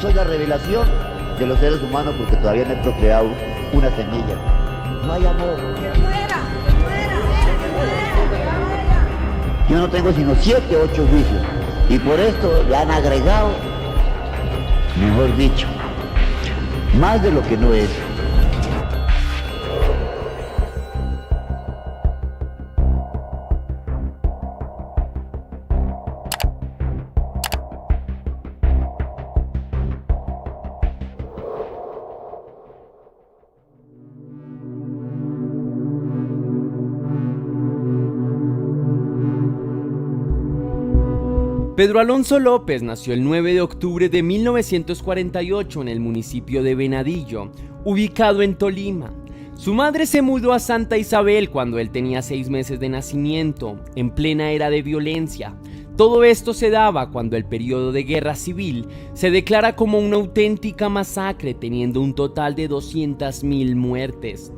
soy la revelación de los seres humanos porque todavía no he procreado una semilla. No hay amor. Yo no tengo sino 7, 8 juicios. Y por esto le han agregado, mejor dicho, más de lo que no es. Pedro Alonso López nació el 9 de octubre de 1948 en el municipio de Venadillo, ubicado en Tolima. Su madre se mudó a Santa Isabel cuando él tenía 6 meses de nacimiento, en plena era de violencia. Todo esto se daba cuando el periodo de guerra civil se declara como una auténtica masacre, teniendo un total de 200.000 muertes.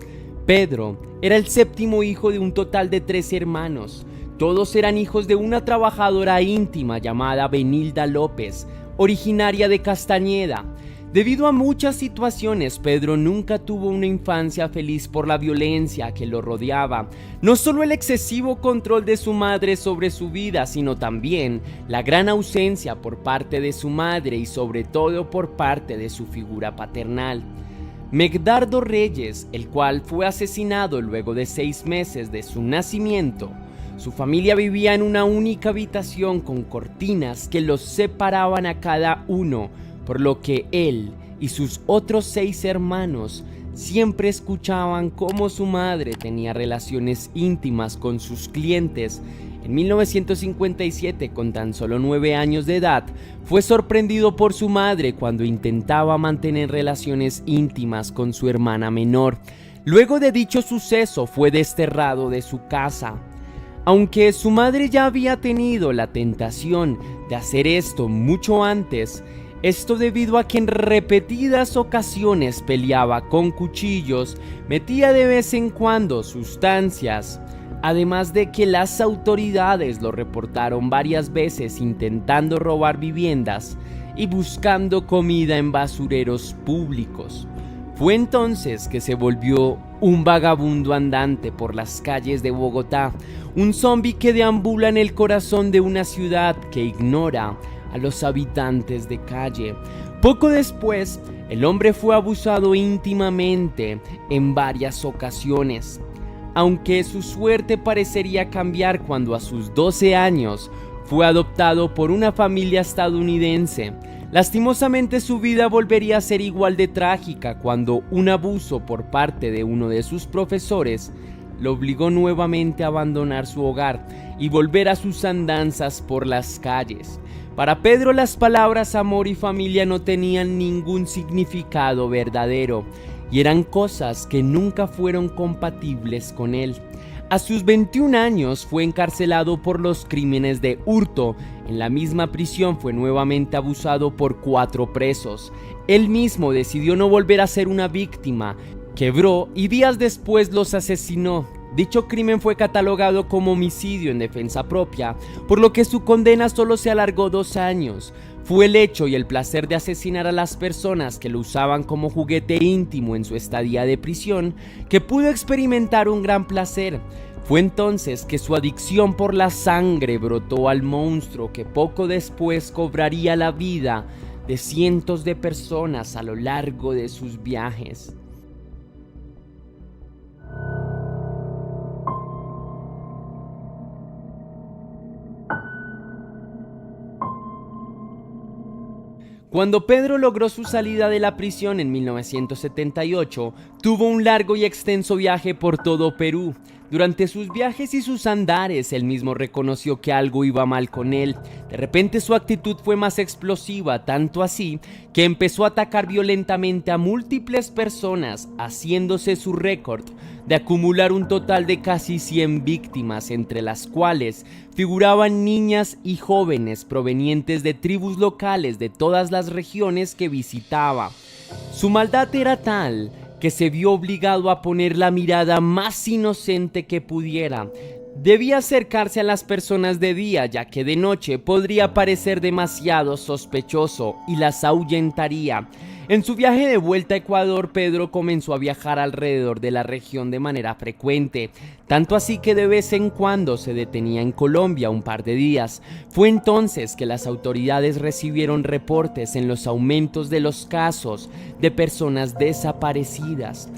Pedro era el 7º hijo de un total de 13 hermanos. Todos eran hijos de una trabajadora íntima llamada Benilda López, originaria de Castañeda. Debido a muchas situaciones, Pedro nunca tuvo una infancia feliz por la violencia que lo rodeaba. No solo el excesivo control de su madre sobre su vida, sino también la gran ausencia por parte de su madre y sobre todo por parte de su figura paternal. Megdardo Reyes, el cual fue asesinado luego de 6 meses de su nacimiento. Su familia vivía en una única habitación con cortinas que los separaban a cada uno, por lo que él y sus otros 6 hermanos siempre escuchaban cómo su madre tenía relaciones íntimas con sus clientes. En 1957, con tan solo 9 años de edad, fue sorprendido por su madre cuando intentaba mantener relaciones íntimas con su hermana menor. Luego de dicho suceso, fue desterrado de su casa. Aunque su madre ya había tenido la tentación de hacer esto mucho antes, esto debido a que en repetidas ocasiones peleaba con cuchillos, metía de vez en cuando sustancias, además de que las autoridades lo reportaron varias veces intentando robar viviendas y buscando comida en basureros públicos. Fue entonces que se volvió un vagabundo andante por las calles de Bogotá, un zombi que deambula en el corazón de una ciudad que ignora a los habitantes de calle. Poco después, el hombre fue abusado íntimamente en varias ocasiones. Aunque su suerte parecería cambiar cuando a sus 12 años fue adoptado por una familia estadounidense, lastimosamente su vida volvería a ser igual de trágica cuando un abuso por parte de uno de sus profesores lo obligó nuevamente a abandonar su hogar y volver a sus andanzas por las calles. Para Pedro, las palabras amor y familia no tenían ningún significado verdadero y eran cosas que nunca fueron compatibles con él. A sus 21 años fue encarcelado por los crímenes de hurto. En la misma prisión fue nuevamente abusado por 4 presos. Él mismo decidió no volver a ser una víctima, quebró y días después los asesinó. Dicho crimen fue catalogado como homicidio en defensa propia, por lo que su condena solo se alargó 2 años. Fue el hecho y el placer de asesinar a las personas que lo usaban como juguete íntimo en su estadía de prisión que pudo experimentar un gran placer. Fue entonces que su adicción por la sangre brotó al monstruo que poco después cobraría la vida de cientos de personas a lo largo de sus viajes. Cuando Pedro logró su salida de la prisión en 1978, tuvo un largo y extenso viaje por todo Perú. Durante sus viajes y sus andares, él mismo reconoció que algo iba mal con él. De repente su actitud fue más explosiva, tanto así que empezó a atacar violentamente a múltiples personas, haciéndose su récord de acumular un total de casi 100 víctimas, entre las cuales figuraban niñas y jóvenes provenientes de tribus locales de todas las regiones que visitaba. Su maldad era tal que se vio obligado a poner la mirada más inocente que pudiera. Debía acercarse a las personas de día, ya que de noche podría parecer demasiado sospechoso y las ahuyentaría. En su viaje de vuelta a Ecuador, Pedro comenzó a viajar alrededor de la región de manera frecuente, tanto así que de vez en cuando se detenía en Colombia un par de días. Fue entonces que las autoridades recibieron reportes en los aumentos de los casos de personas desaparecidas.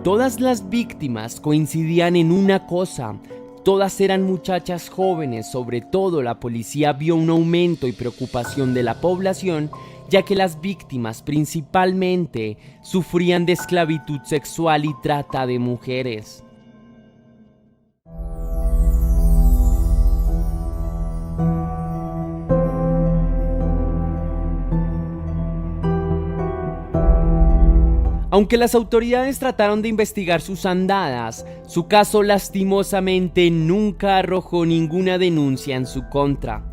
Todas las víctimas coincidían en una cosa: todas eran muchachas jóvenes. Sobre todo la policía vio un aumento y preocupación de la población, ya que las víctimas principalmente sufrían de esclavitud sexual y trata de mujeres. Aunque las autoridades trataron de investigar sus andadas, su caso lastimosamente nunca arrojó ninguna denuncia en su contra.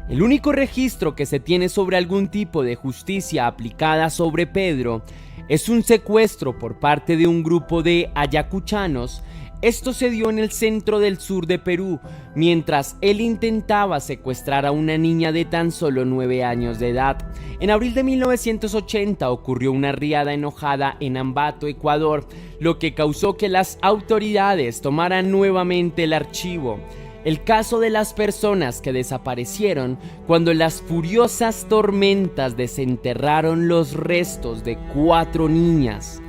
El único registro que se tiene sobre algún tipo de justicia aplicada sobre Pedro es un secuestro por parte de un grupo de ayacuchanos. Esto se dio en el centro del sur de Perú, mientras él intentaba secuestrar a una niña de tan solo 9 años de edad. En abril de 1980 ocurrió una riada enojada en Ambato, Ecuador, lo que causó que las autoridades tomaran nuevamente el archivo. El caso de las personas que desaparecieron cuando las furiosas tormentas desenterraron los restos de 4 niñas.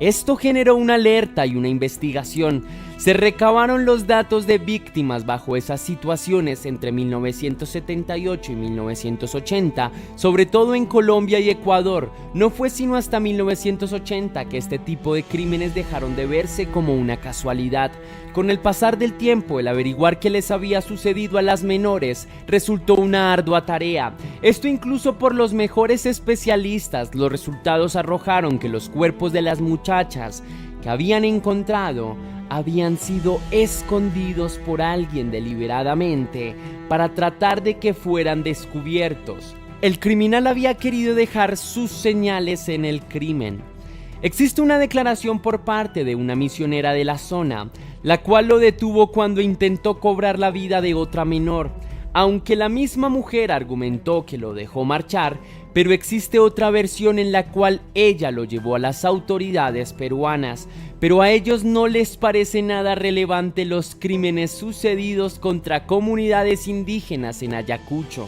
Esto generó una alerta y una investigación. Se recabaron los datos de víctimas bajo esas situaciones entre 1978 y 1980, sobre todo en Colombia y Ecuador. No fue sino hasta 1980 que este tipo de crímenes dejaron de verse como una casualidad. Con el pasar del tiempo, el averiguar qué les había sucedido a las menores resultó una ardua tarea. Esto incluso por los mejores especialistas. Los resultados arrojaron que los cuerpos de las muchachas que habían encontrado habían sido escondidos por alguien deliberadamente para tratar de que fueran descubiertos. El criminal había querido dejar sus señales en el crimen. Existe una declaración por parte de una misionera de la zona, la cual lo detuvo cuando intentó cobrar la vida de otra menor. Aunque la misma mujer argumentó que lo dejó marchar, pero existe otra versión en la cual ella lo llevó a las autoridades peruanas, pero a ellos no les parece nada relevante los crímenes sucedidos contra comunidades indígenas en Ayacucho.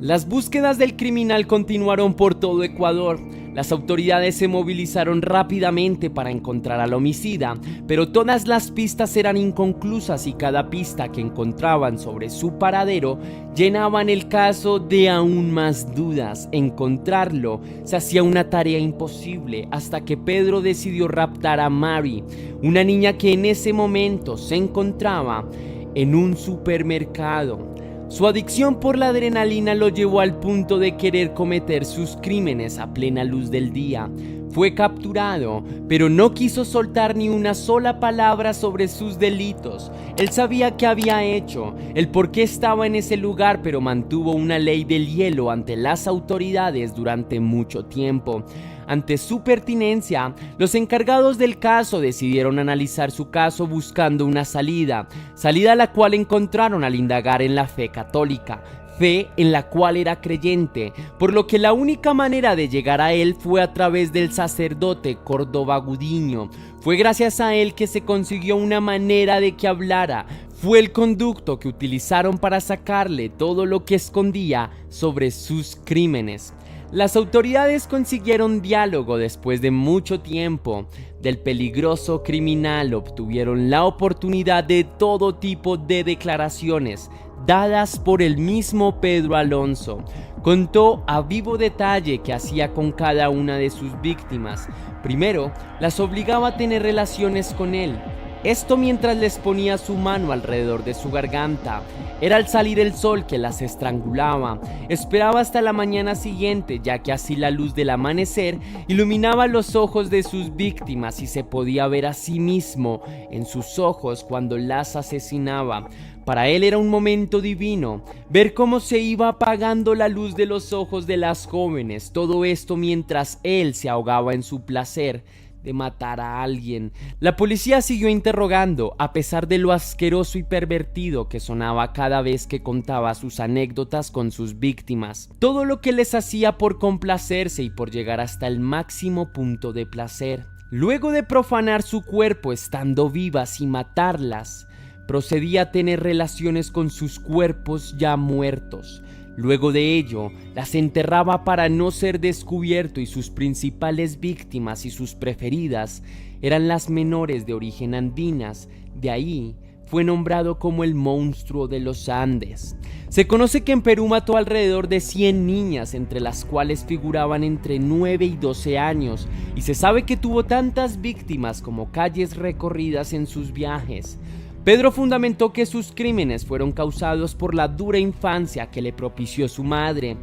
Las búsquedas del criminal continuaron por todo Ecuador. Las autoridades se movilizaron rápidamente para encontrar al homicida, pero todas las pistas eran inconclusas y cada pista que encontraban sobre su paradero llenaban el caso de aún más dudas. Encontrarlo se hacía una tarea imposible hasta que Pedro decidió raptar a Mary, una niña que en ese momento se encontraba en un supermercado. Su adicción por la adrenalina lo llevó al punto de querer cometer sus crímenes a plena luz del día. Fue capturado, pero no quiso soltar ni una sola palabra sobre sus delitos. Él sabía qué había hecho, el por qué estaba en ese lugar, pero mantuvo una ley del hielo ante las autoridades durante mucho tiempo. Ante su pertinencia, los encargados del caso decidieron analizar su caso buscando una salida a la cual encontraron al indagar en la fe católica, fe en la cual era creyente, por lo que la única manera de llegar a él fue a través del sacerdote Córdoba Gudiño. Fue gracias a él que se consiguió una manera de que hablara. Fue el conducto que utilizaron para sacarle todo lo que escondía sobre sus crímenes. Las autoridades consiguieron diálogo después de mucho tiempo. Del peligroso criminal obtuvieron la oportunidad de todo tipo de declaraciones dadas por el mismo Pedro Alonso. Contó a vivo detalle qué hacía con cada una de sus víctimas. Primero, las obligaba a tener relaciones con él. Esto mientras les ponía su mano alrededor de su garganta. Era al salir el sol que las estrangulaba. Esperaba hasta la mañana siguiente, ya que así la luz del amanecer iluminaba los ojos de sus víctimas y se podía ver a sí mismo en sus ojos cuando las asesinaba. Para él era un momento divino, ver cómo se iba apagando la luz de los ojos de las jóvenes, todo esto mientras él se ahogaba en su placer de matar a alguien. La policía siguió interrogando, a pesar de lo asqueroso y pervertido que sonaba cada vez que contaba sus anécdotas con sus víctimas. Todo lo que les hacía por complacerse y por llegar hasta el máximo punto de placer. Luego de profanar su cuerpo estando vivas y matarlas, procedía a tener relaciones con sus cuerpos ya muertos. Luego de ello, las enterraba para no ser descubierto y sus principales víctimas y sus preferidas eran las menores de origen andinas. De ahí fue nombrado como el monstruo de los Andes. Se conoce que en Perú mató alrededor de 100 niñas, entre las cuales figuraban entre 9 y 12 años, y se sabe que tuvo tantas víctimas como calles recorridas en sus viajes. Pedro fundamentó que sus crímenes fueron causados por la dura infancia que le propició su madre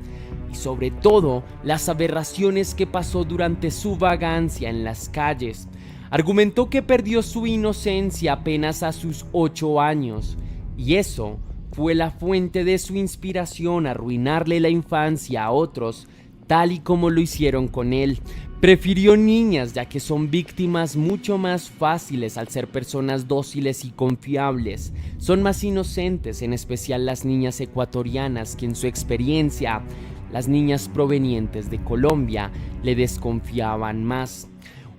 y sobre todo las aberraciones que pasó durante su vagancia en las calles. Argumentó que perdió su inocencia apenas a sus 8 años y eso fue la fuente de su inspiración a arruinarle la infancia a otros, tal y como lo hicieron con él. Prefirió niñas ya que son víctimas mucho más fáciles al ser personas dóciles y confiables. Son más inocentes, en especial las niñas ecuatorianas, que en su experiencia, las niñas provenientes de Colombia le desconfiaban más.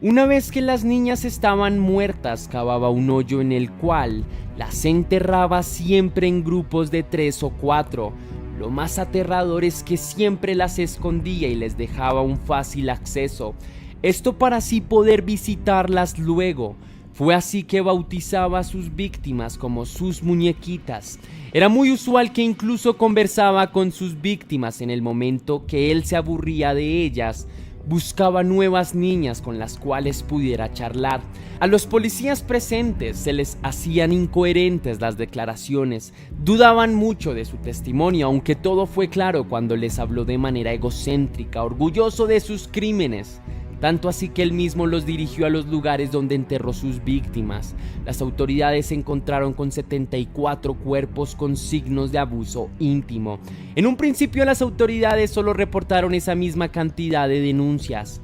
Una vez que las niñas estaban muertas, cavaba un hoyo en el cual las enterraba siempre en grupos de 3 o 4. Lo más aterrador es que siempre las escondía y les dejaba un fácil acceso. Esto para así poder visitarlas luego. Fue así que bautizaba a sus víctimas como sus muñequitas. Era muy usual que incluso conversaba con sus víctimas en el momento que él se aburría de ellas. Buscaba nuevas niñas con las cuales pudiera charlar. A los policías presentes se les hacían incoherentes las declaraciones. Dudaban mucho de su testimonio, aunque todo fue claro cuando les habló de manera egocéntrica, orgulloso de sus crímenes. Tanto así que él mismo los dirigió a los lugares donde enterró sus víctimas. Las autoridades se encontraron con 74 cuerpos con signos de abuso íntimo. En un principio las autoridades solo reportaron esa misma cantidad de denuncias,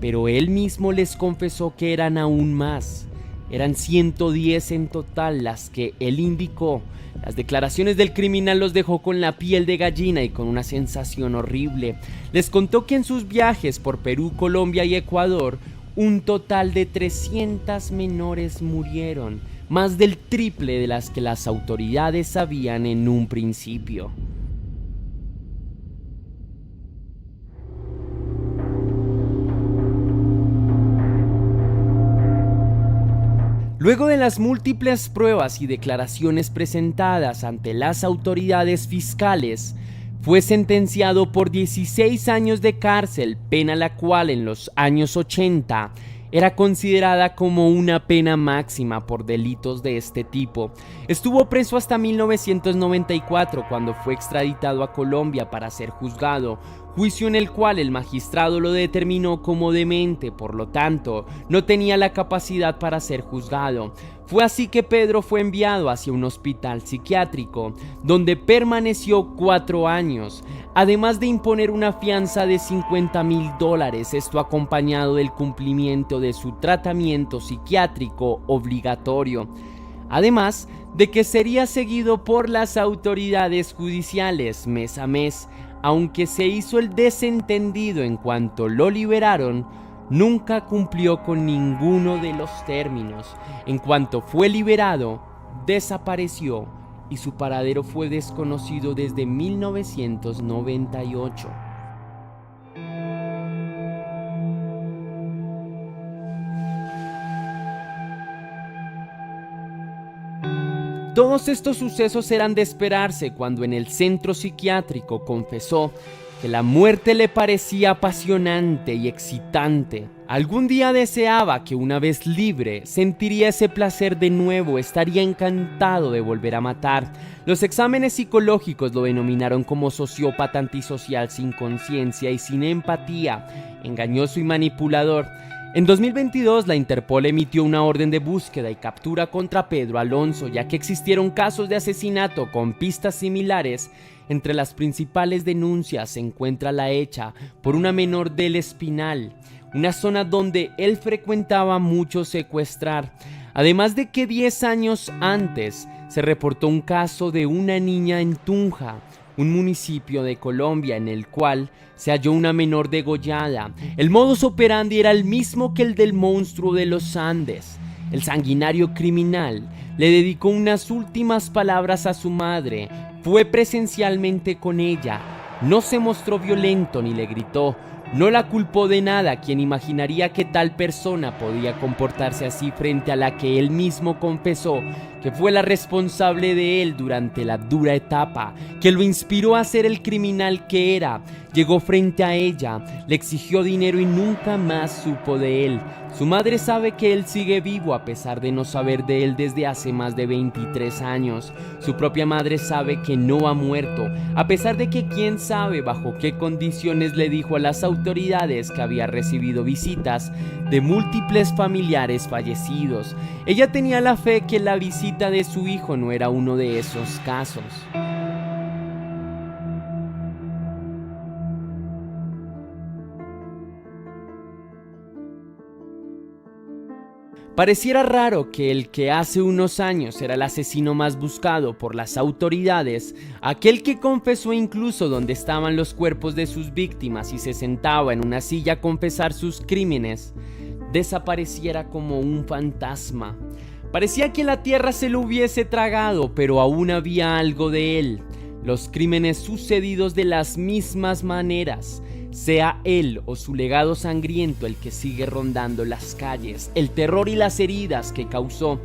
pero él mismo les confesó que eran aún más. Eran 110 en total las que él indicó. Las declaraciones del criminal los dejó con la piel de gallina y con una sensación horrible. Les contó que en sus viajes por Perú, Colombia y Ecuador, un total de 300 menores murieron, más del triple de las que las autoridades sabían en un principio. Luego de las múltiples pruebas y declaraciones presentadas ante las autoridades fiscales, fue sentenciado por 16 años de cárcel, pena la cual en los años 80 era considerada como una pena máxima por delitos de este tipo. Estuvo preso hasta 1994, cuando fue extraditado a Colombia para ser juzgado, juicio en el cual el magistrado lo determinó como demente, por lo tanto, no tenía la capacidad para ser juzgado. Fue así que Pedro fue enviado hacia un hospital psiquiátrico, donde permaneció 4 años, además de imponer una fianza de $50,000, esto acompañado del cumplimiento de su tratamiento psiquiátrico obligatorio. Además de que sería seguido por las autoridades judiciales mes a mes, aunque se hizo el desentendido en cuanto lo liberaron, nunca cumplió con ninguno de los términos. En cuanto fue liberado, desapareció y su paradero fue desconocido desde 1998. Todos estos sucesos eran de esperarse cuando en el centro psiquiátrico confesó que la muerte le parecía apasionante y excitante. Algún día deseaba que una vez libre sentiría ese placer de nuevo, estaría encantado de volver a matar. Los exámenes psicológicos lo denominaron como sociópata antisocial sin conciencia y sin empatía, engañoso y manipulador. En 2022 la Interpol emitió una orden de búsqueda y captura contra Pedro Alonso, ya que existieron casos de asesinato con pistas similares. Entre las principales denuncias se encuentra la hecha por una menor del Espinal, una zona donde él frecuentaba mucho secuestrar. Además de que 10 años antes se reportó un caso de una niña en Tunja, un municipio de Colombia, en el cual se halló una menor degollada. El modus operandi era el mismo que el del monstruo de los Andes. El sanguinario criminal le dedicó unas últimas palabras a su madre, fue presencialmente con ella, no se mostró violento ni le gritó, no la culpó de nada. Quien imaginaría que tal persona podía comportarse así frente a la que él mismo confesó que fue la responsable de él durante la dura etapa, que lo inspiró a ser el criminal que era. Llegó frente a ella, le exigió dinero y nunca más supo de él. Su madre sabe que él sigue vivo a pesar de no saber de él desde hace más de 23 años. Su propia madre sabe que no ha muerto, a pesar de que quién sabe bajo qué condiciones le dijo a las autoridades que había recibido visitas de múltiples familiares fallecidos. Ella tenía la fe que la visita de su hijo no era uno de esos casos. Pareciera raro que el que hace unos años era el asesino más buscado por las autoridades, aquel que confesó incluso dónde estaban los cuerpos de sus víctimas y se sentaba en una silla a confesar sus crímenes, desapareciera como un fantasma. Parecía que la tierra se lo hubiese tragado, pero aún había algo de él. Los crímenes sucedidos de las mismas maneras, sea él o su legado sangriento el que sigue rondando las calles, el terror y las heridas que causó.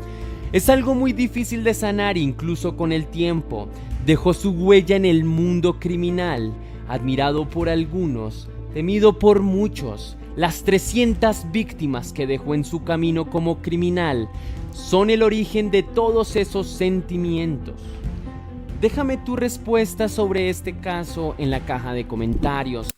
Es algo muy difícil de sanar incluso con el tiempo. Dejó su huella en el mundo criminal, admirado por algunos, temido por muchos. Las 300 víctimas que dejó en su camino como criminal son el origen de todos esos sentimientos. Déjame tu respuesta sobre este caso en la caja de comentarios.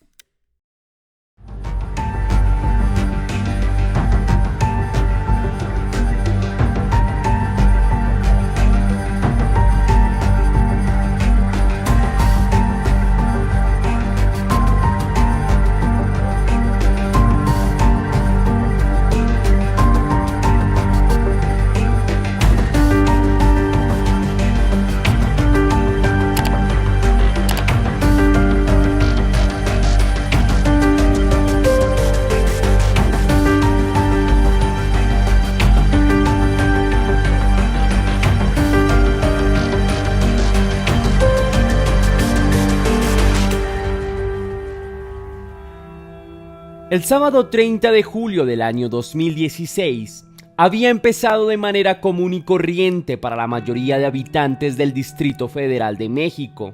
El sábado 30 de julio del año 2016 había empezado de manera común y corriente para la mayoría de habitantes del Distrito Federal de México.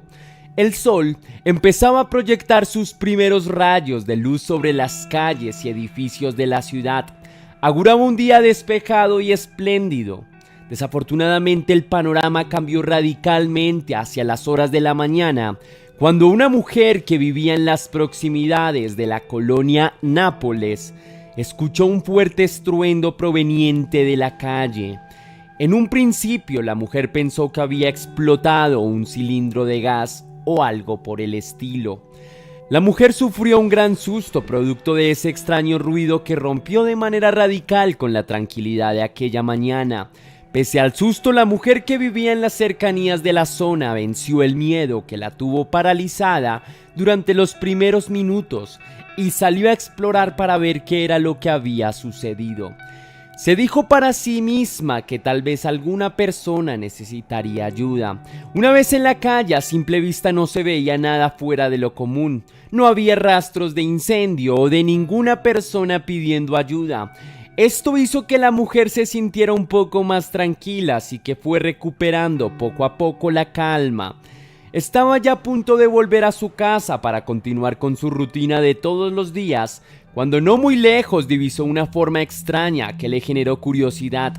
El sol empezaba a proyectar sus primeros rayos de luz sobre las calles y edificios de la ciudad. Auguraba un día despejado y espléndido. Desafortunadamente el panorama cambió radicalmente hacia las horas de la mañana, cuando una mujer que vivía en las proximidades de la colonia Nápoles escuchó un fuerte estruendo proveniente de la calle. En un principio la mujer pensó que había explotado un cilindro de gas o algo por el estilo. La mujer sufrió un gran susto producto de ese extraño ruido que rompió de manera radical con la tranquilidad de aquella mañana. Pese al susto, la mujer que vivía en las cercanías de la zona venció el miedo que la tuvo paralizada durante los primeros minutos y salió a explorar para ver qué era lo que había sucedido. Se dijo para sí misma que tal vez alguna persona necesitaría ayuda. Una vez en la calle, a simple vista no se veía nada fuera de lo común. No había rastros de incendio o de ninguna persona pidiendo ayuda. Esto hizo que la mujer se sintiera un poco más tranquila, así que fue recuperando poco a poco la calma. Estaba ya a punto de volver a su casa para continuar con su rutina de todos los días, Cuando no muy lejos divisó una forma extraña que le generó curiosidad.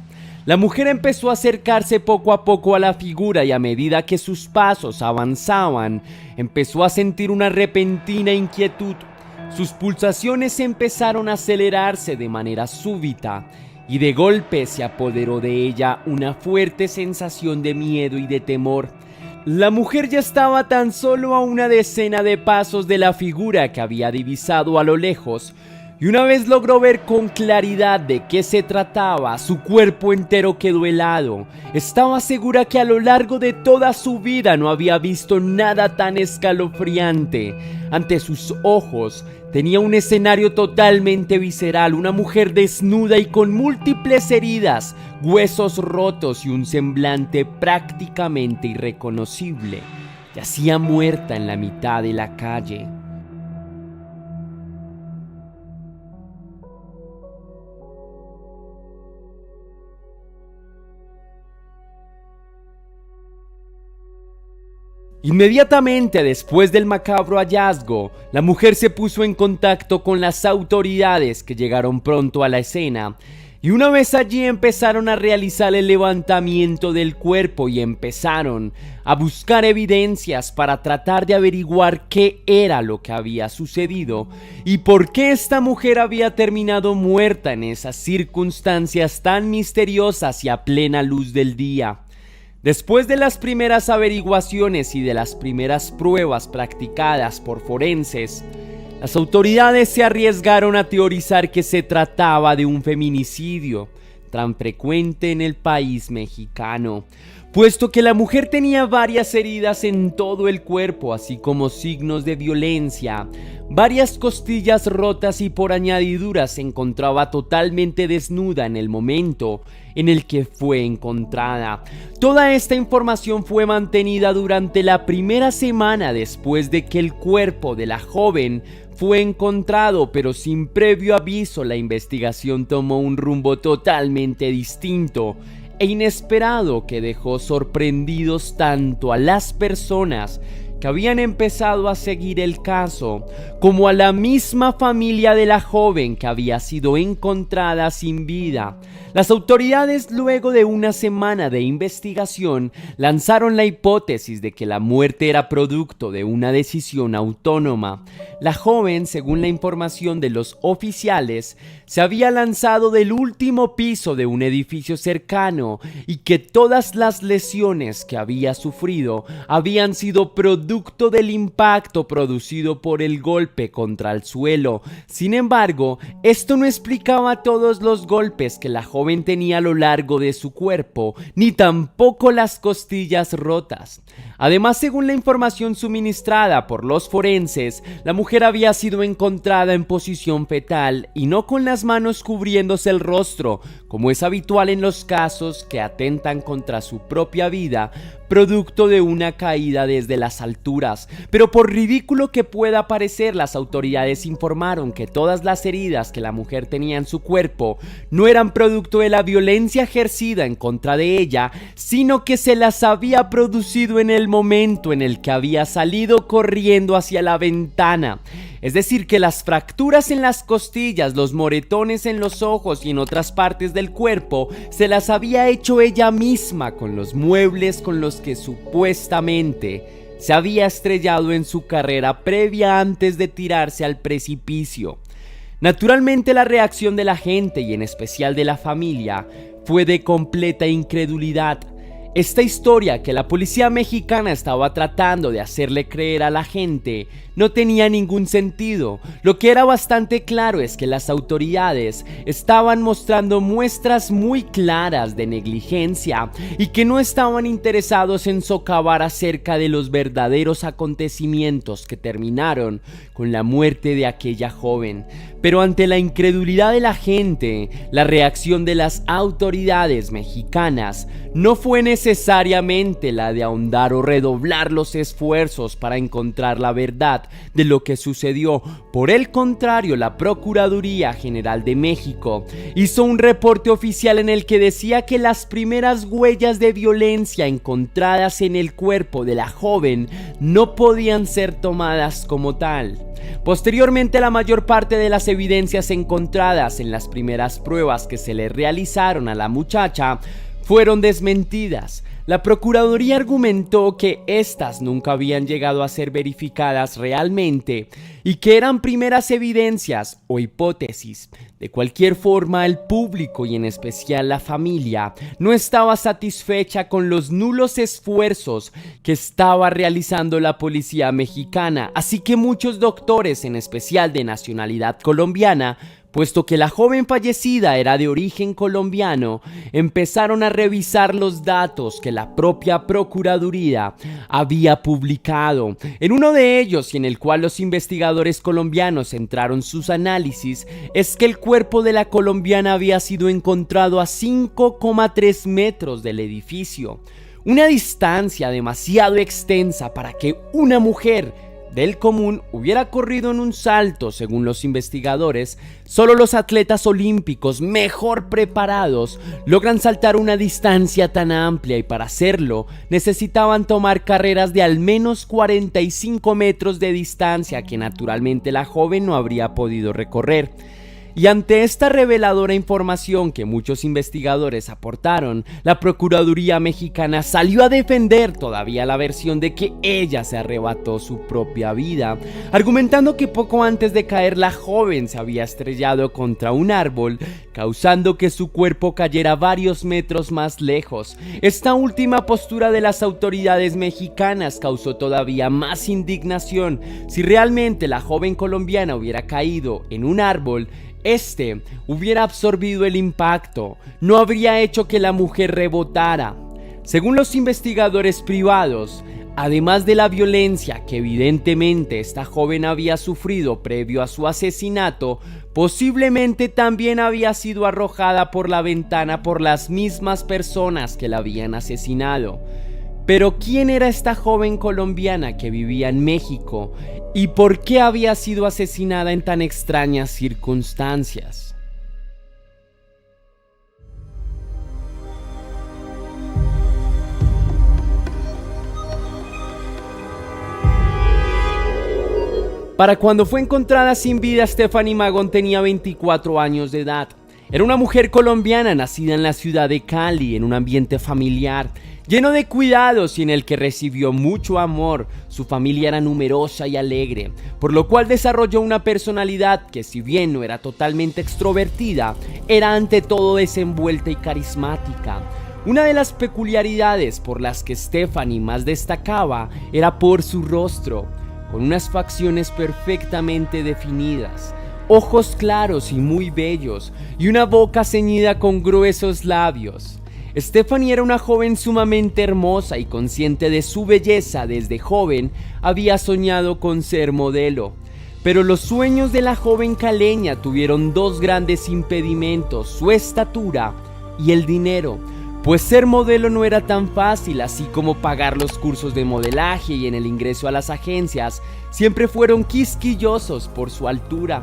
La mujer empezó a acercarse poco a poco a la figura y a medida que sus pasos avanzaban, empezó a sentir una repentina inquietud. Sus pulsaciones empezaron a acelerarse de manera súbita y de golpe se apoderó de ella una fuerte sensación de miedo y de temor. La mujer ya estaba tan solo a una decena de pasos de la figura que había divisado a lo lejos, y una vez logró ver con claridad de qué se trataba, su cuerpo entero quedó helado. Estaba segura que a lo largo de toda su vida no había visto nada tan escalofriante. Ante sus ojos tenía un escenario totalmente visceral, una mujer desnuda y con múltiples heridas, huesos rotos y un semblante prácticamente irreconocible. Yacía muerta en la mitad de la calle. Inmediatamente después del macabro hallazgo, la mujer se puso en contacto con las autoridades, que llegaron pronto a la escena, y una vez allí empezaron a realizar el levantamiento del cuerpo y empezaron a buscar evidencias para tratar de averiguar qué era lo que había sucedido y por qué esta mujer había terminado muerta en esas circunstancias tan misteriosas y a plena luz del día. Después de las primeras averiguaciones y de las primeras pruebas practicadas por forenses, las autoridades se arriesgaron a teorizar que se trataba de un feminicidio tan frecuente en el país mexicano, puesto que la mujer tenía varias heridas en todo el cuerpo, así como signos de violencia, varias costillas rotas y por añadidura se encontraba totalmente desnuda en el momento en el que fue encontrada. Toda esta información fue mantenida durante la primera semana después de que el cuerpo de la joven fue encontrado, pero sin previo aviso la investigación tomó un rumbo totalmente distinto e inesperado que dejó sorprendidos tanto a las personas que habían empezado a seguir el caso, como a la misma familia de la joven que había sido encontrada sin vida. Las autoridades, luego de una semana de investigación, lanzaron la hipótesis de que la muerte era producto de una decisión autónoma. La joven, según la información de los oficiales, se había lanzado del último piso de un edificio cercano y que todas las lesiones que había sufrido habían sido producto del impacto producido por el golpe contra el suelo. Sin embargo, esto no explicaba todos los golpes que la joven tenía a lo largo de su cuerpo, ni tampoco las costillas rotas. Además, según la información suministrada por los forenses, la mujer había sido encontrada en posición fetal y no con las manos cubriéndose el rostro, como es habitual en los casos que atentan contra su propia vida, producto de una caída desde las alturas. Pero por ridículo que pueda parecer, las autoridades informaron que todas las heridas que la mujer tenía en su cuerpo no eran producto de la violencia ejercida en contra de ella, sino que se las había producido en el momento en el que había salido corriendo hacia la ventana. Es decir, que las fracturas en las costillas, los moretones en los ojos y en otras partes del cuerpo se las había hecho ella misma con los muebles con los que supuestamente se había estrellado en su carrera previa antes de tirarse al precipicio. Naturalmente, la reacción de la gente y en especial de la familia fue de completa incredulidad. Esta historia que la policía mexicana estaba tratando de hacerle creer a la gente no tenía ningún sentido. Lo que era bastante claro es que las autoridades estaban mostrando muestras muy claras de negligencia y que no estaban interesados en socavar acerca de los verdaderos acontecimientos que terminaron con la muerte de aquella joven. Pero ante la incredulidad de la gente, la reacción de las autoridades mexicanas no fue necesariamente la de ahondar o redoblar los esfuerzos para encontrar la verdad de lo que sucedió. Por el contrario, la Procuraduría General de México hizo un reporte oficial en el que decía que las primeras huellas de violencia encontradas en el cuerpo de la joven no podían ser tomadas como tal. Posteriormente, la mayor parte de las evidencias encontradas en las primeras pruebas que se le realizaron a la muchacha fueron desmentidas. La Procuraduría argumentó que estas nunca habían llegado a ser verificadas realmente y que eran primeras evidencias o hipótesis. De cualquier forma, el público y en especial la familia no estaba satisfecha con los nulos esfuerzos que estaba realizando la policía mexicana, así que muchos doctores, en especial de nacionalidad colombiana, puesto que la joven fallecida era de origen colombiano, empezaron a revisar los datos que la propia Procuraduría había publicado. En uno de ellos, y en el cual los investigadores colombianos centraron sus análisis, es que el cuerpo de la colombiana había sido encontrado a 5,3 metros del edificio. Una distancia demasiado extensa para que una mujer del común hubiera corrido en un salto. Según los investigadores, solo los atletas olímpicos mejor preparados logran saltar una distancia tan amplia, y para hacerlo necesitaban tomar carreras de al menos 45 metros de distancia que naturalmente la joven no habría podido recorrer. Y ante esta reveladora información que muchos investigadores aportaron, la Procuraduría mexicana salió a defender todavía la versión de que ella se arrebató su propia vida, argumentando que poco antes de caer la joven se había estrellado contra un árbol, causando que su cuerpo cayera varios metros más lejos. Esta última postura de las autoridades mexicanas causó todavía más indignación. Si realmente la joven colombiana hubiera caído en un árbol, este hubiera absorbido el impacto, no habría hecho que la mujer rebotara. Según los investigadores privados, además de la violencia que evidentemente esta joven había sufrido previo a su asesinato, posiblemente también había sido arrojada por la ventana por las mismas personas que la habían asesinado. Pero ¿quién era esta joven colombiana que vivía en México y por qué había sido asesinada en tan extrañas circunstancias? Para cuando fue encontrada sin vida, Stephanie Magón tenía 24 años de edad. Era una mujer colombiana nacida en la ciudad de Cali, en un ambiente familiar lleno de cuidados y en el que recibió mucho amor. Su familia era numerosa y alegre, por lo cual desarrolló una personalidad que, si bien no era totalmente extrovertida, era ante todo desenvuelta y carismática. Una de las peculiaridades por las que Stephanie más destacaba era por su rostro, con unas facciones perfectamente definidas, ojos claros y muy bellos, y una boca ceñida con gruesos labios. Stephanie era una joven sumamente hermosa y, consciente de su belleza desde joven, había soñado con ser modelo. Pero los sueños de la joven caleña tuvieron dos grandes impedimentos: su estatura y el dinero, pues ser modelo no era tan fácil, así como pagar los cursos de modelaje y en el ingreso a las agencias siempre fueron quisquillosos por su altura.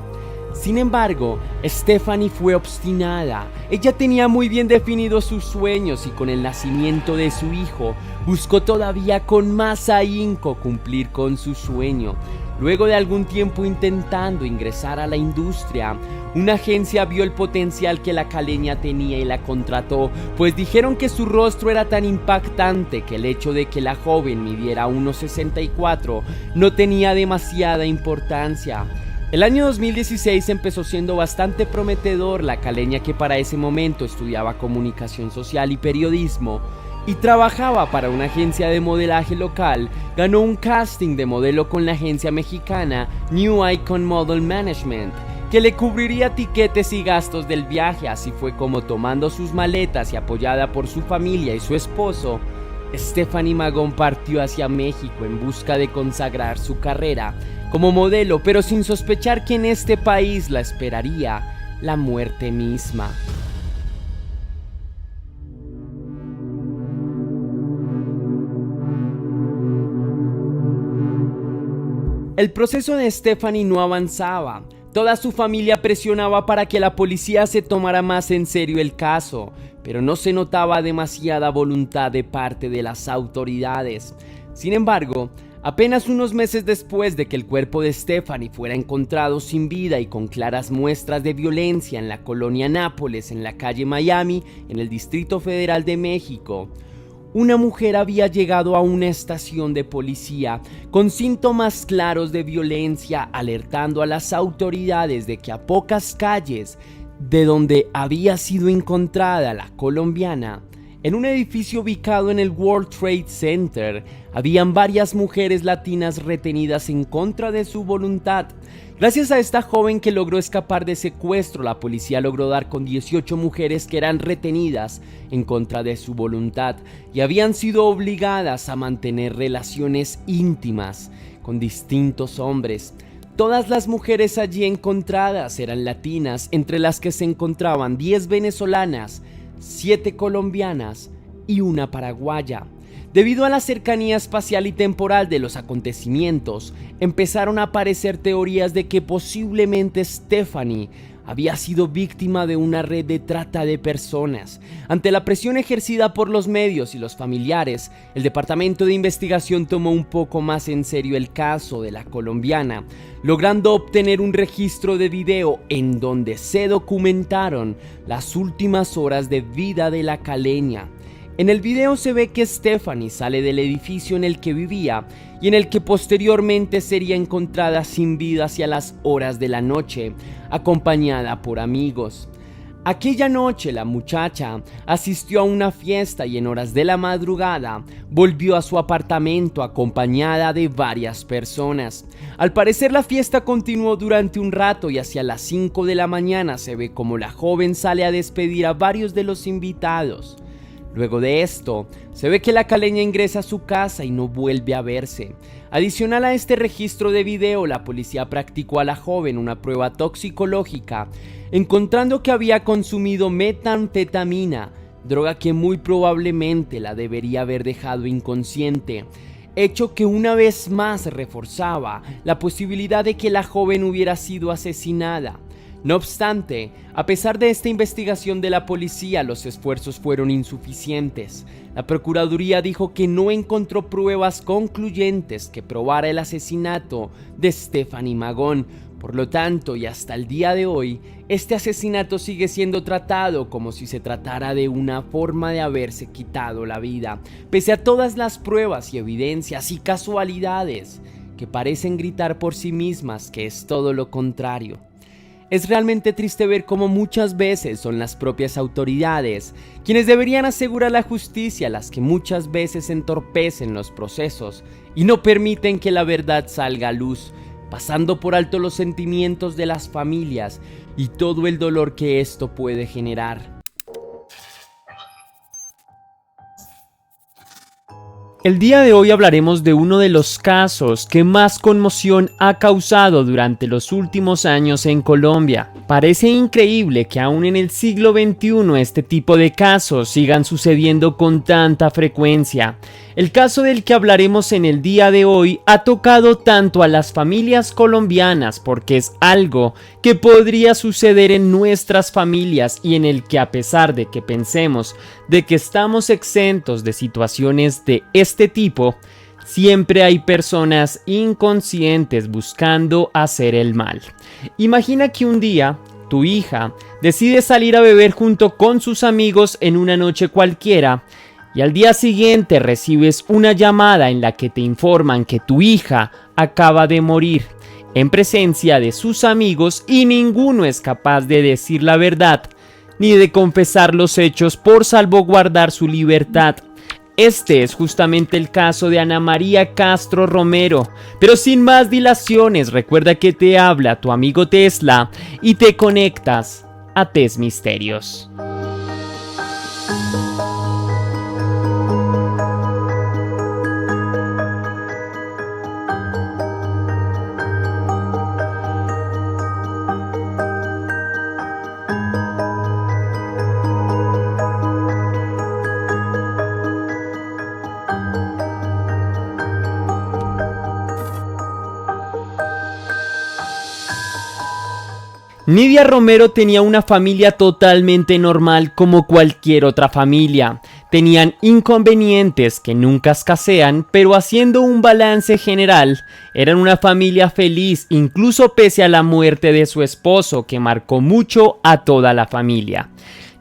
Sin embargo, Stephanie fue obstinada. Ella tenía muy bien definidos sus sueños y con el nacimiento de su hijo buscó todavía con más ahínco cumplir con su sueño. Luego de algún tiempo intentando ingresar a la industria, una agencia vio el potencial que la caleña tenía y la contrató, pues dijeron que su rostro era tan impactante que el hecho de que la joven midiera 1,64 no tenía demasiada importancia. El año 2016 empezó siendo bastante prometedor. La caleña, que para ese momento estudiaba comunicación social y periodismo y trabajaba para una agencia de modelaje local, ganó un casting de modelo con la agencia mexicana New Icon Model Management, que le cubriría tiquetes y gastos del viaje. Así fue como, tomando sus maletas y apoyada por su familia y su esposo, Stephanie Magón partió hacia México en busca de consagrar su carrera como modelo, pero sin sospechar que en este país la esperaría la muerte misma. El proceso de Stephanie no avanzaba. Toda su familia presionaba para que la policía se tomara más en serio el caso, pero no se notaba demasiada voluntad de parte de las autoridades. Sin embargo, Apenas unos meses después de que el cuerpo de Stephanie fuera encontrado sin vida y con claras muestras de violencia en la colonia Nápoles, en la calle Miami, en el Distrito Federal de México, una mujer había llegado a una estación de policía con síntomas claros de violencia, alertando a las autoridades de que a pocas calles de donde había sido encontrada la colombiana, en un edificio ubicado en el World Trade Center, habían varias mujeres latinas retenidas en contra de su voluntad. Gracias a esta joven que logró escapar de secuestro, la policía logró dar con 18 mujeres que eran retenidas en contra de su voluntad y habían sido obligadas a mantener relaciones íntimas con distintos hombres. Todas las mujeres allí encontradas eran latinas, entre las que se encontraban 10 venezolanas, 7 colombianas y una paraguaya. Debido a la cercanía espacial y temporal de los acontecimientos, empezaron a aparecer teorías de que posiblemente Stephanie había sido víctima de una red de trata de personas. Ante la presión ejercida por los medios y los familiares, el Departamento de Investigación tomó un poco más en serio el caso de la colombiana, logrando obtener un registro de video en donde se documentaron las últimas horas de vida de la caleña. En el video se ve que Stephanie sale del edificio en el que vivía y en el que posteriormente sería encontrada sin vida hacia las horas de la noche, acompañada por amigos. Aquella noche la muchacha asistió a una fiesta y en horas de la madrugada volvió a su apartamento acompañada de varias personas. Al parecer la fiesta continuó durante un rato y hacia las 5 de la mañana se ve como la joven sale a despedir a varios de los invitados. Luego de esto, se ve que la caleña ingresa a su casa y no vuelve a verse. Adicional a este registro de video, la policía practicó a la joven una prueba toxicológica, encontrando que había consumido metanfetamina, droga que muy probablemente la debería haber dejado inconsciente, hecho que una vez más reforzaba la posibilidad de que la joven hubiera sido asesinada. No obstante, a pesar de esta investigación de la policía, los esfuerzos fueron insuficientes. La Procuraduría dijo que no encontró pruebas concluyentes que probara el asesinato de Stephanie Magón. Por lo tanto, y hasta el día de hoy, este asesinato sigue siendo tratado como si se tratara de una forma de haberse quitado la vida, pese a todas las pruebas y evidencias y casualidades que parecen gritar por sí mismas que es todo lo contrario. Es realmente triste ver cómo muchas veces son las propias autoridades quienes deberían asegurar la justicia las que muchas veces entorpecen los procesos y no permiten que la verdad salga a luz, pasando por alto los sentimientos de las familias y todo el dolor que esto puede generar. El día de hoy hablaremos de uno de los casos que más conmoción ha causado durante los últimos años en Colombia. Parece increíble que aún en el siglo XXI este tipo de casos sigan sucediendo con tanta frecuencia. El caso del que hablaremos en el día de hoy ha tocado tanto a las familias colombianas porque es algo que podría suceder en nuestras familias y en el que, a pesar de que pensemos de que estamos exentos de situaciones de este tipo, siempre hay personas inconscientes buscando hacer el mal. Imagina que un día tu hija decide salir a beber junto con sus amigos en una noche cualquiera y al día siguiente recibes una llamada en la que te informan que tu hija acaba de morir en presencia de sus amigos y ninguno es capaz de decir la verdad ni de confesar los hechos por salvaguardar su libertad. Este es justamente el caso de Ana María Castro Romero, pero sin más dilaciones, recuerda que te habla tu amigo Tesla y te conectas a Test Misterios. Nidia Romero tenía una familia totalmente normal como cualquier otra familia. Tenían inconvenientes que nunca escasean, pero haciendo un balance general, eran una familia feliz incluso pese a la muerte de su esposo, que marcó mucho a toda la familia.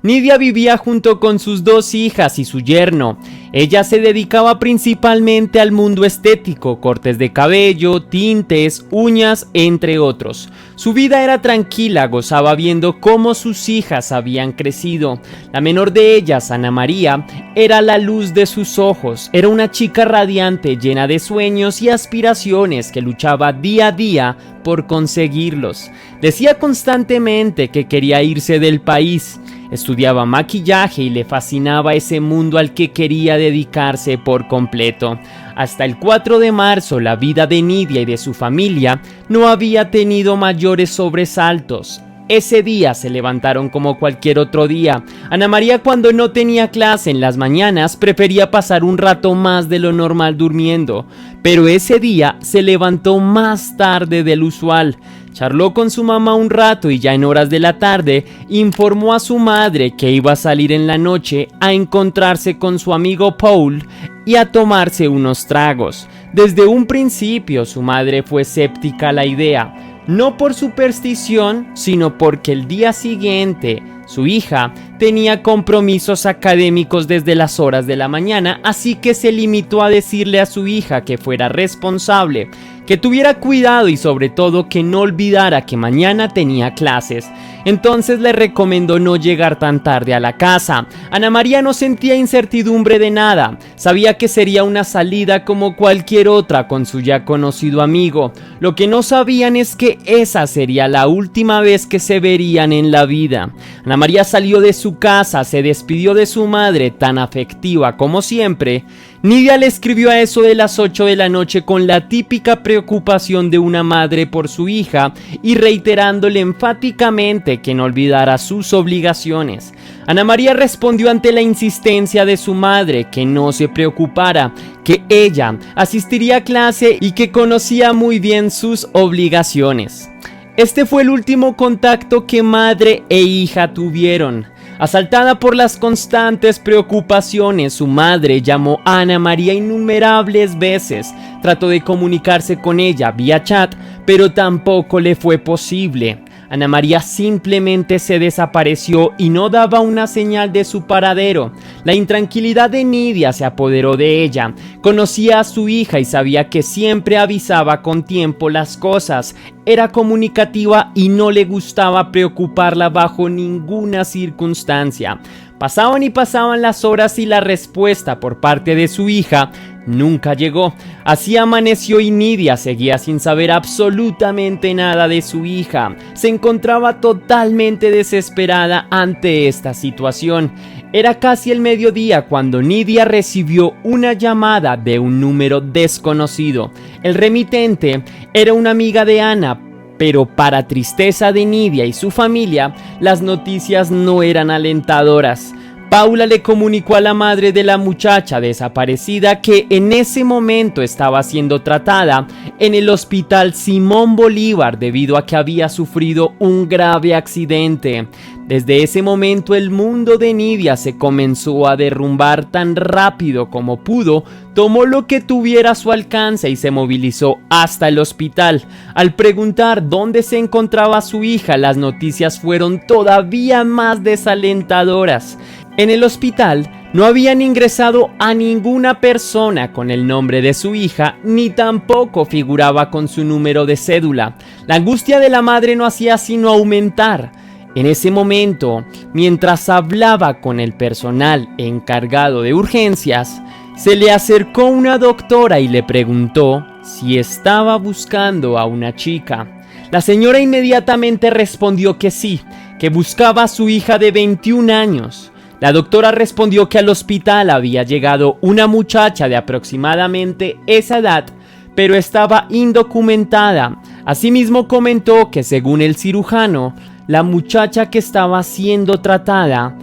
Nidia vivía junto con sus 2 hijas y su yerno. Ella se dedicaba principalmente al mundo estético, cortes de cabello, tintes, uñas, entre otros. Su vida era tranquila, gozaba viendo cómo sus hijas habían crecido. La menor de ellas, Ana María, era la luz de sus ojos. Era una chica radiante, llena de sueños y aspiraciones, que luchaba día a día por conseguirlos. Decía constantemente que quería irse del país. Estudiaba maquillaje y le fascinaba ese mundo al que quería dedicarse por completo. Hasta el 4 de marzo, la vida de Nidia y de su familia no había tenido mayores sobresaltos. Ese día se levantaron como cualquier otro día. Ana María, cuando no tenía clase en las mañanas, prefería pasar un rato más de lo normal durmiendo, pero ese día se levantó más tarde del usual. Charló con su mamá un rato y ya en horas de la tarde informó a su madre que iba a salir en la noche a encontrarse con su amigo Paul y a tomarse unos tragos. Desde un principio su madre fue escéptica a la idea, no por superstición, sino porque el día siguiente su hija tenía compromisos académicos desde las horas de la mañana, así que se limitó a decirle a su hija que fuera responsable, que tuviera cuidado y sobre todo que no olvidara que mañana tenía clases. Entonces le recomendó no llegar tan tarde a la casa. Ana María no sentía incertidumbre de nada, sabía que sería una salida como cualquier otra con su ya conocido amigo. Lo que no sabían es que esa sería la última vez que se verían en la vida. Ana María salió de su casa, se despidió de su madre, tan afectiva como siempre. Nidia le escribió a eso de las 8 de la noche con la típica preocupación de una madre por su hija y reiterándole enfáticamente que no olvidara sus obligaciones. Ana María respondió ante la insistencia de su madre que no se preocupara, que ella asistiría a clase y que conocía muy bien sus obligaciones. Este fue el último contacto que madre e hija tuvieron. Asaltada por las constantes preocupaciones, su madre llamó a Ana María innumerables veces. Trató de comunicarse con ella vía chat, pero tampoco le fue posible. Ana María simplemente se desapareció y no daba una señal de su paradero. La intranquilidad de Nidia se apoderó de ella. Conocía a su hija y sabía que siempre avisaba con tiempo las cosas. Era comunicativa y no le gustaba preocuparla bajo ninguna circunstancia. Pasaban y pasaban las horas y la respuesta por parte de su hija nunca llegó. Así amaneció y Nidia seguía sin saber absolutamente nada de su hija. Se encontraba totalmente desesperada ante esta situación. Era casi el mediodía cuando Nidia recibió una llamada de un número desconocido. El remitente era una amiga de Ana, pero para tristeza de Nidia y su familia, las noticias no eran alentadoras. Paula le comunicó a la madre de la muchacha desaparecida que en ese momento estaba siendo tratada en el hospital Simón Bolívar debido a que había sufrido un grave accidente. Desde ese momento el mundo de Nidia se comenzó a derrumbar tan rápido como pudo, tomó lo que tuviera a su alcance y se movilizó hasta el hospital. Al preguntar dónde se encontraba su hija, las noticias fueron todavía más desalentadoras. En el hospital no habían ingresado a ninguna persona con el nombre de su hija, ni tampoco figuraba con su número de cédula. La angustia de la madre no hacía sino aumentar. En ese momento, mientras hablaba con el personal encargado de urgencias, se le acercó una doctora y le preguntó si estaba buscando a una chica. La señora inmediatamente respondió que sí, que buscaba a su hija de 21 años. La doctora respondió que al hospital había llegado una muchacha de aproximadamente esa edad, pero estaba indocumentada. Asimismo comentó que según el cirujano, la muchacha que estaba siendo tratada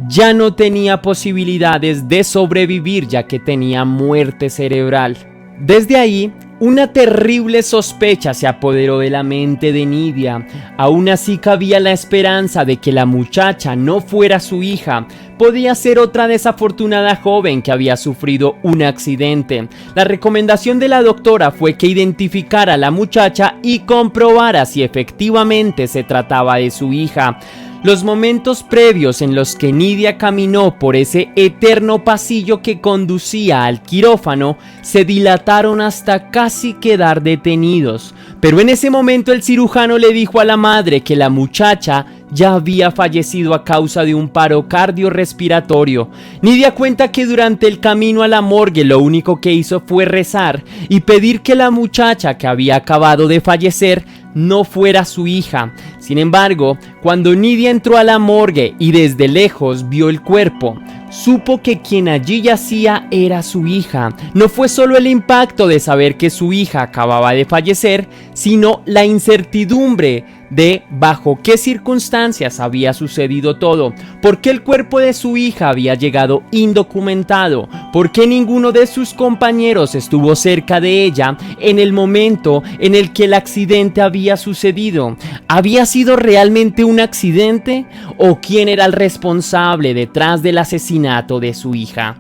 ya no tenía posibilidades de sobrevivir ya que tenía muerte cerebral. Desde ahí, Una terrible sospecha se apoderó de la mente de Nidia. Aún así cabía la esperanza de que la muchacha no fuera su hija. Podía ser otra desafortunada joven que había sufrido un accidente. La recomendación de la doctora fue que identificara a la muchacha y comprobara si efectivamente se trataba de su hija. Los momentos previos en los que Nidia caminó por ese eterno pasillo que conducía al quirófano se dilataron hasta casi quedar detenidos. Pero en ese momento el cirujano le dijo a la madre que la muchacha ya había fallecido a causa de un paro cardiorrespiratorio. Nidia cuenta que durante el camino a la morgue lo único que hizo fue rezar y pedir que la muchacha que había acabado de fallecer no fuera su hija. Sin embargo, cuando Nidia entró a la morgue y desde lejos vio el cuerpo, supo que quien allí yacía era su hija. No fue solo el impacto de saber que su hija acababa de fallecer, sino la incertidumbre de bajo qué circunstancias había sucedido todo, por qué el cuerpo de su hija había llegado indocumentado, por qué ninguno de sus compañeros estuvo cerca de ella en el momento en el que el accidente había sucedido. ¿Había sido realmente un accidente? ¿O quién era el responsable detrás del asesinato de su hija?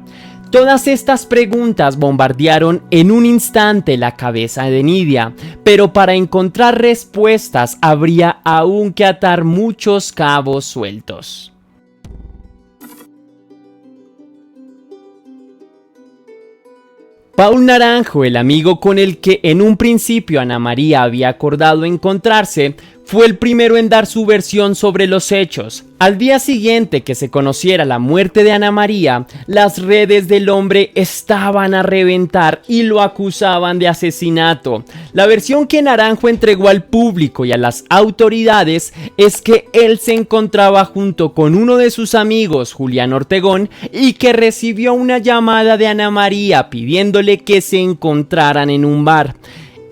Todas estas preguntas bombardearon en un instante la cabeza de Nidia, pero para encontrar respuestas habría aún que atar muchos cabos sueltos. Paul Naranjo, el amigo con el que en un principio Ana María había acordado encontrarse, fue el primero en dar su versión sobre los hechos. Al día siguiente que se conociera la muerte de Ana María, las redes del hombre estaban a reventar y lo acusaban de asesinato. La versión que Naranjo entregó al público y a las autoridades es que él se encontraba junto con uno de sus amigos, Julián Ortegón, y que recibió una llamada de Ana María pidiéndole que se encontraran en un bar.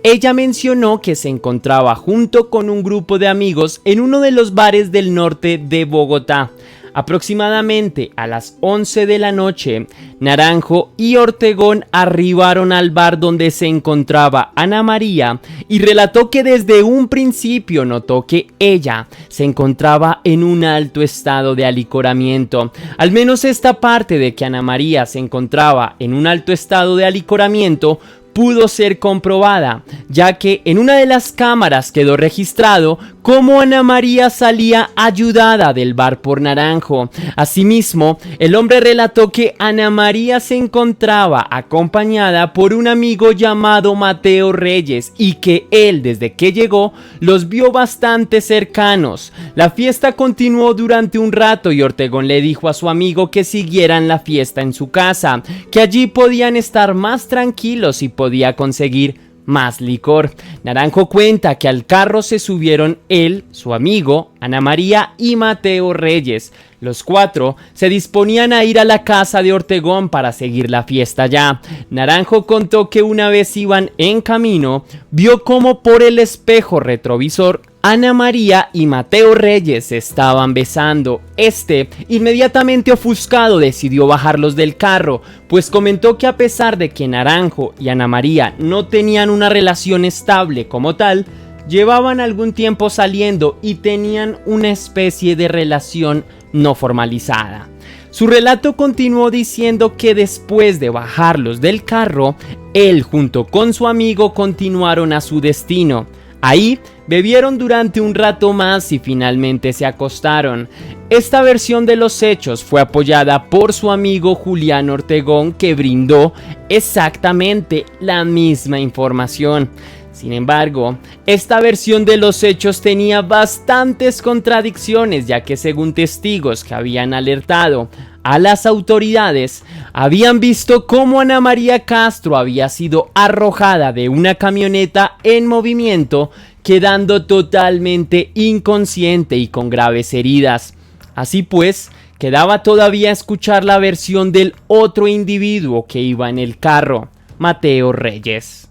Ella mencionó que se encontraba junto con un grupo de amigos en uno de los bares del norte de Bogotá. Aproximadamente a las 11 de la noche, Naranjo y Ortegón arribaron al bar donde se encontraba Ana María y relató que desde un principio notó que ella se encontraba en un alto estado de alicoramiento. Al menos esta parte de que Ana María se encontraba en un alto estado de alicoramiento pudo ser comprobada, ya que en una de las cámaras quedó registrado cómo Ana María salía ayudada del bar por Naranjo. Asimismo, el hombre relató que Ana María se encontraba acompañada por un amigo llamado Mateo Reyes y que él, desde que llegó, los vio bastante cercanos. La fiesta continuó durante un rato y Ortegón le dijo a su amigo que siguieran la fiesta en su casa, que allí podían estar más tranquilos y podía conseguir más licor. Naranjo cuenta que al carro se subieron él, su amigo, Ana María y Mateo Reyes. Los cuatro se disponían a ir a la casa de Ortegón para seguir la fiesta ya. Naranjo contó que una vez iban en camino, vio como por el espejo retrovisor Ana María y Mateo Reyes se estaban besando. Inmediatamente ofuscado, decidió bajarlos del carro, pues comentó que a pesar de que Naranjo y Ana María no tenían una relación estable como tal, llevaban algún tiempo saliendo y tenían una especie de relación no formalizada. Su relato continuó diciendo que después de bajarlos del carro, él junto con su amigo continuaron a su destino. Ahí bebieron durante un rato más y finalmente se acostaron. Esta versión de los hechos fue apoyada por su amigo Julián Ortegón, que brindó exactamente la misma información. Sin embargo, esta versión de los hechos tenía bastantes contradicciones, ya que según testigos que habían alertado a las autoridades, habían visto cómo Ana María Castro había sido arrojada de una camioneta en movimiento, quedando totalmente inconsciente y con graves heridas. Así pues, quedaba todavía escuchar la versión del otro individuo que iba en el carro, Mateo Reyes.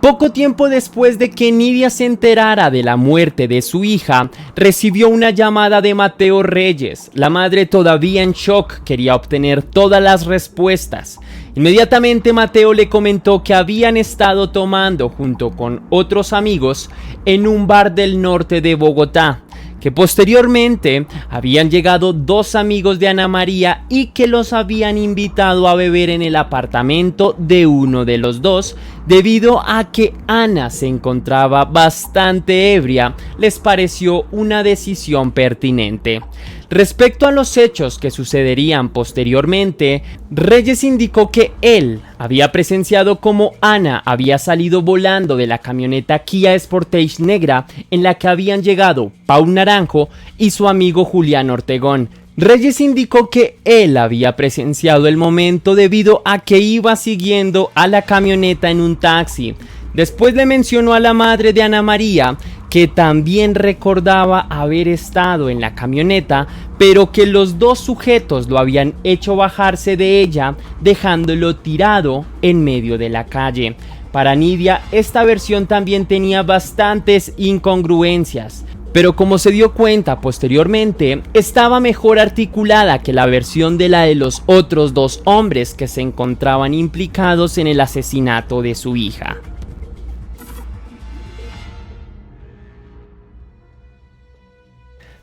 Poco tiempo después de que Nidia se enterara de la muerte de su hija, recibió una llamada de Mateo Reyes. La madre, todavía en shock, quería obtener todas las respuestas. Inmediatamente Mateo le comentó que habían estado tomando junto con otros amigos en un bar del norte de Bogotá, que posteriormente habían llegado dos amigos de Ana María y que los habían invitado a beber en el apartamento de uno de los dos. Debido a que Ana se encontraba bastante ebria, les pareció una decisión pertinente. Respecto a los hechos que sucederían posteriormente, Reyes indicó que él había presenciado cómo Ana había salido volando de la camioneta Kia Sportage negra en la que habían llegado Pau Naranjo y su amigo Julián Ortegón. Reyes indicó que él había presenciado el momento debido a que iba siguiendo a la camioneta en un taxi. Después le mencionó a la madre de Ana María que también recordaba haber estado en la camioneta, pero que los dos sujetos lo habían hecho bajarse de ella, dejándolo tirado en medio de la calle. Para Nidia, esta versión también tenía bastantes incongruencias, pero como se dio cuenta posteriormente, estaba mejor articulada que la versión de la de los otros dos hombres que se encontraban implicados en el asesinato de su hija.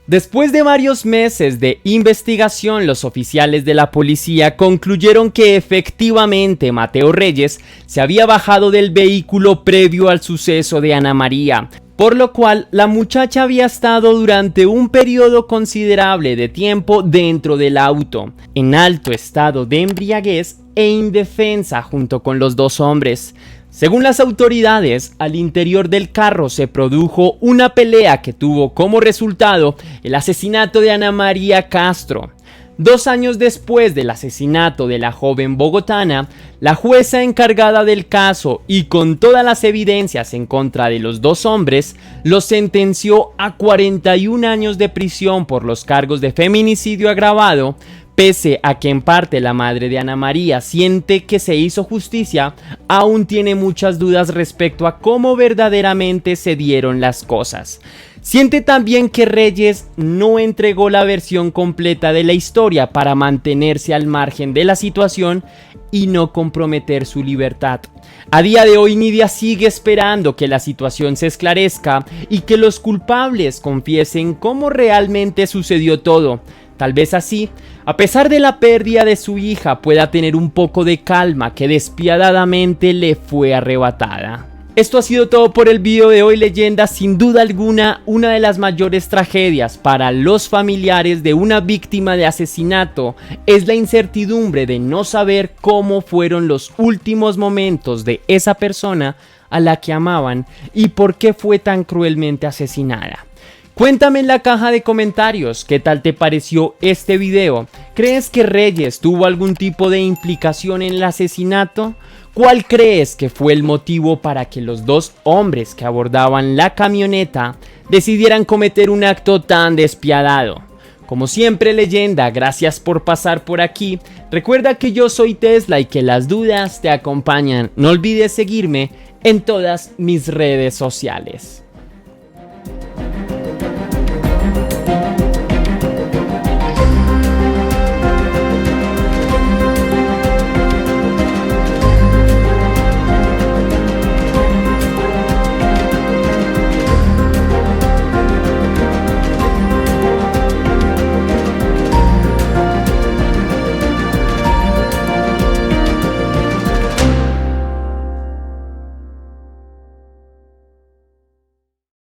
Después de varios meses de investigación, los oficiales de la policía concluyeron que efectivamente Mateo Reyes se había bajado del vehículo previo al suceso de Ana María, por lo cual la muchacha había estado durante un periodo considerable de tiempo dentro del auto, en alto estado de embriaguez e indefensa junto con los dos hombres. Según las autoridades, al interior del carro se produjo una pelea que tuvo como resultado el asesinato de Ana María Castro. 2 años después del asesinato de la joven bogotana, la jueza encargada del caso y con todas las evidencias en contra de los dos hombres, los sentenció a 41 años de prisión por los cargos de feminicidio agravado. Pese a que en parte la madre de Ana María siente que se hizo justicia, aún tiene muchas dudas respecto a cómo verdaderamente se dieron las cosas. Siente también que Reyes no entregó la versión completa de la historia para mantenerse al margen de la situación y no comprometer su libertad. A día de hoy, Nidia sigue esperando que la situación se esclarezca y que los culpables confiesen cómo realmente sucedió todo. Tal vez así, a pesar de la pérdida de su hija, pueda tener un poco de calma que despiadadamente le fue arrebatada. Esto ha sido todo por el video de hoy, leyenda. Sin duda alguna, una de las mayores tragedias para los familiares de una víctima de asesinato es la incertidumbre de no saber cómo fueron los últimos momentos de esa persona a la que amaban y por qué fue tan cruelmente asesinada. Cuéntame en la caja de comentarios qué tal te pareció este video. ¿Crees que Reyes tuvo algún tipo de implicación en el asesinato? ¿Cuál crees que fue el motivo para que los dos hombres que abordaban la camioneta decidieran cometer un acto tan despiadado? Como siempre, leyenda, gracias por pasar por aquí. Recuerda que yo soy Tesla y que las dudas te acompañan. No olvides seguirme en todas mis redes sociales.